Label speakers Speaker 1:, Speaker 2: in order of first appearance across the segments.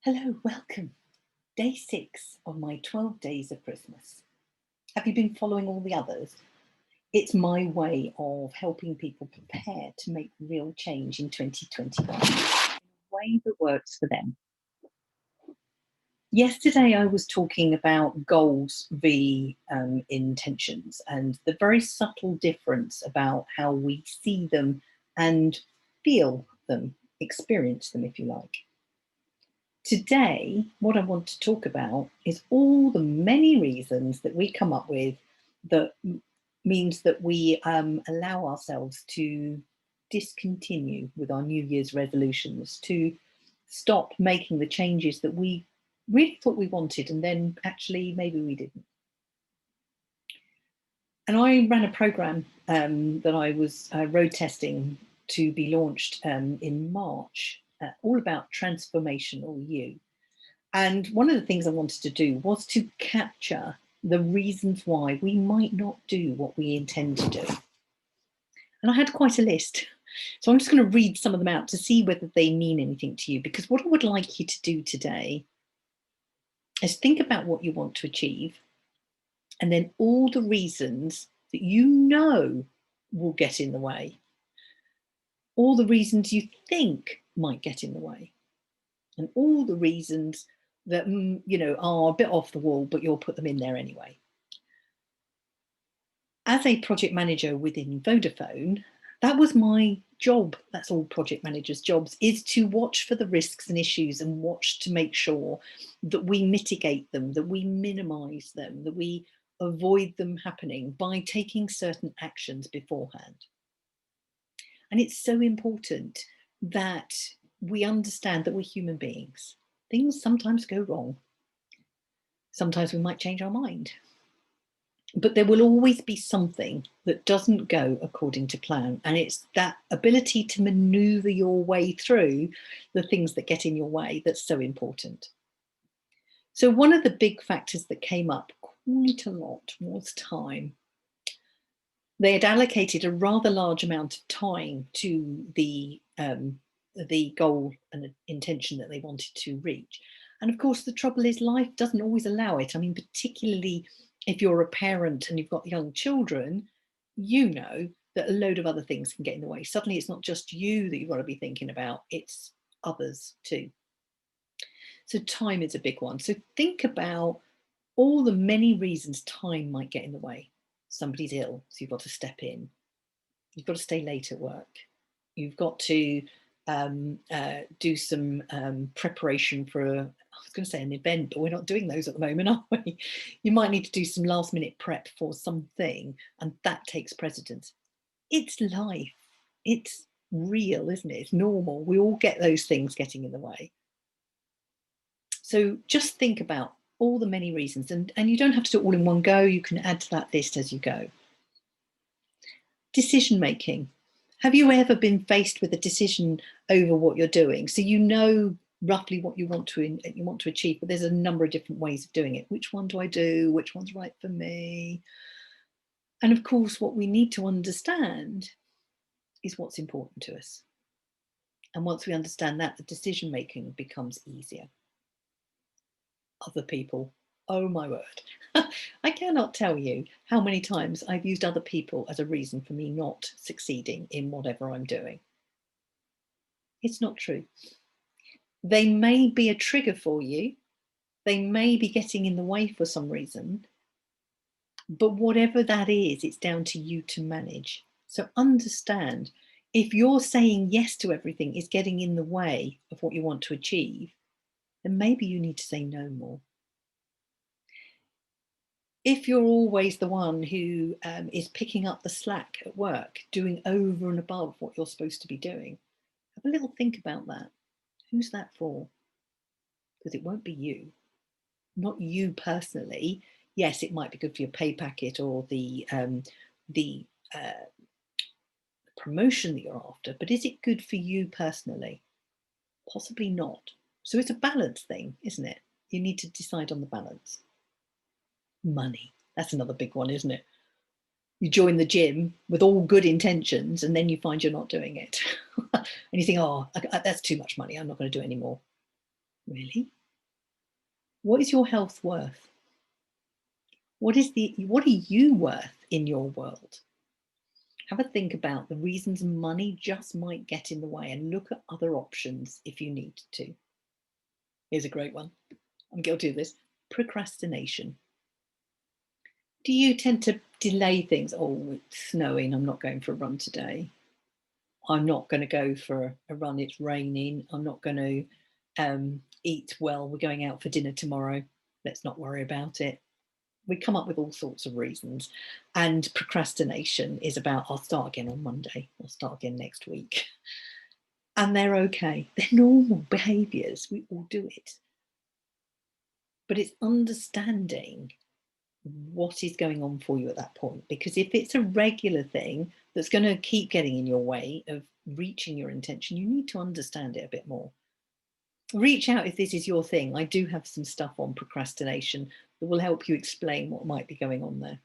Speaker 1: Hello, welcome. Day 6 of my 12 days of Christmas. Have you been following all the others? It's my way of helping people prepare to make real change in 2021 in a way that works for them. Yesterday, I was talking about goals v intentions and the very subtle difference about how we see them and feel them, experience them, if you like. Today, what I want to talk about is all the many reasons that we come up with that means that we allow ourselves to discontinue with our New Year's resolutions, to stop making the changes that we really thought we wanted, and then actually maybe we didn't. And I ran a program that I was road testing to be launched in March, all about transformational you. And one of the things I wanted to do was to capture the reasons why we might not do what we intend to do. And I had quite a list. So I'm just going to read some of them out to see whether they mean anything to you. Because what I would like you to do today is think about what you want to achieve and then all the reasons that you know will get in the way, all the reasons you think might get in the way, and all the reasons that are a bit off the wall, but you'll put them in there anyway. As a project manager within Vodafone, that was my job. That's all project managers' jobs, is to watch for the risks and issues and watch to make sure that we mitigate them, that we minimize them, that we avoid them happening by taking certain actions beforehand. And it's so important that we understand that we're human beings. Things sometimes go wrong. Sometimes we might change our mind. But there will always be something that doesn't go according to plan. And it's that ability to maneuver your way through the things that get in your way that's so important. So one of the big factors that came up quite a lot was time. They had allocated a rather large amount of time to the goal and intention that they wanted to reach. And of course, the trouble is life doesn't always allow it. I mean, particularly if you're a parent and you've got young children, you know that a load of other things can get in the way. Suddenly it's not just you that you've got to be thinking about, it's others too. So time is a big one. So think about all the many reasons time might get in the way. Somebody's ill, so you've got to step in. You've got to stay late at work. You've got to do some preparation for I was going to say an event, but we're not doing those at the moment, are we? You might need to do some last minute prep for something, and that takes precedence. It's life. It's real, isn't it? It's normal. We all get those things getting in the way. So just think about all the many reasons, and you don't have to do it all in one go. You can add to that list as you go. Decision making. Have you ever been faced with a decision over what you're doing? So you know roughly what you want to achieve, but there's a number of different ways of doing it. Which one do I do? Which one's right for me? And of course, what we need to understand is what's important to us. And once we understand that, the decision making becomes easier. Other people, oh my word. I cannot tell you how many times I've used other people as a reason for me not succeeding in whatever I'm doing. It's not true. They may be a trigger for you. They may be getting in the way for some reason. But whatever that is, it's down to you to manage. So understand, if you're saying yes to everything is getting in the way of what you want to achieve, then maybe you need to say no more. If you're always the one who is picking up the slack at work, doing over and above what you're supposed to be doing, have a little think about that. Who's that for? Because it won't be you. Not you personally. Yes, it might be good for your pay packet or the promotion that you're after, but is it good for you personally? Possibly not. So it's a balance thing, isn't it? You need to decide on the balance. Money. That's another big one, isn't it? You join the gym with all good intentions and then you find you're not doing it. And you think, oh, that's too much money. I'm not going to do it anymore. Really? What is your health worth? What are you worth in your world? Have a think about the reasons money just might get in the way and look at other options if you need to. Here's a great one. I'm guilty of this. Procrastination. Do you tend to delay things? Oh, it's snowing. I'm not going for a run today. I'm not going to go for a run. It's raining. I'm not going to eat well. We're going out for dinner tomorrow. Let's not worry about it. We come up with all sorts of reasons. And procrastination is about, I'll start again on Monday. I'll start again next week. And they're okay. They're normal behaviors. We all do it. But it's understanding what is going on for you at that point. Because if it's a regular thing that's going to keep getting in your way of reaching your intention, you need to understand it a bit more. Reach out if this is your thing. I do have some stuff on procrastination that will help you explain what might be going on there.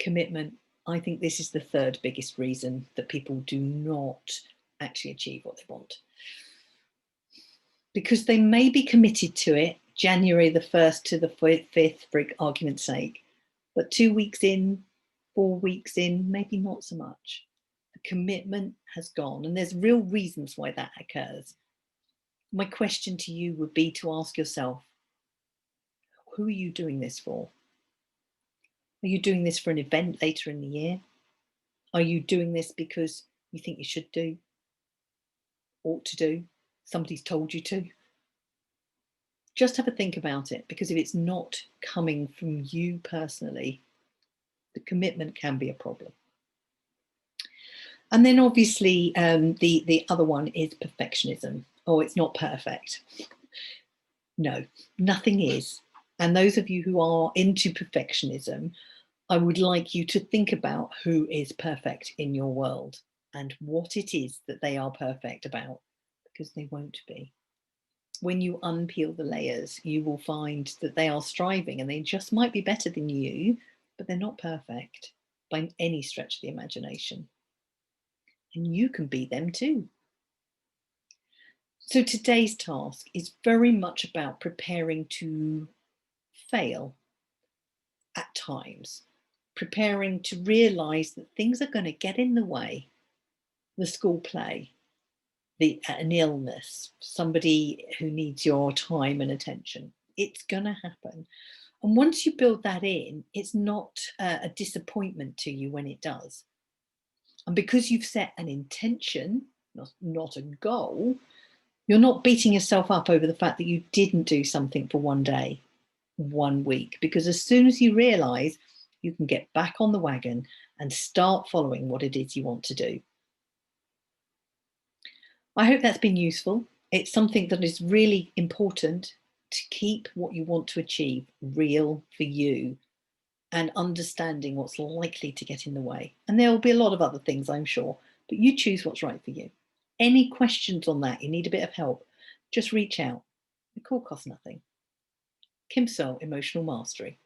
Speaker 1: Commitment. I think this is the third biggest reason that people do not actually achieve what they want. Because they may be committed to it January the 1st to the 5th, for argument's sake, but 2 weeks in, 4 weeks in, maybe not so much. The commitment has gone, and there's real reasons why that occurs. My question to you would be to ask yourself, who are you doing this for? Are you doing this for an event later in the year? Are you doing this because you think you should do, ought to do, somebody's told you to? Just have a think about it, because if it's not coming from you personally, the commitment can be a problem. And then obviously the other one is perfectionism. Oh, it's not perfect. No, nothing is. And those of you who are into perfectionism, I would like you to think about who is perfect in your world and what it is that they are perfect about, because they won't be. When you unpeel the layers, you will find that they are striving and they just might be better than you, but they're not perfect by any stretch of the imagination. And you can be them too. So today's task is very much about preparing to fail at times, preparing to realize that things are going to get in the way. The school play, an illness, somebody who needs your time and attention. It's going to happen. And once you build that in, it's not a disappointment to you when it does. And because you've set an intention, not a goal, you're not beating yourself up over the fact that you didn't do something for one day, 1 week, because as soon as you realize, you can get back on the wagon and start following what it is you want to do. I hope that's been useful. It's something that is really important to keep what you want to achieve real for you and understanding what's likely to get in the way. And there will be a lot of other things, I'm sure, but you choose what's right for you. Any questions on that, you need a bit of help, just reach out. The call costs nothing. Kim Searle, Emotional Mastery.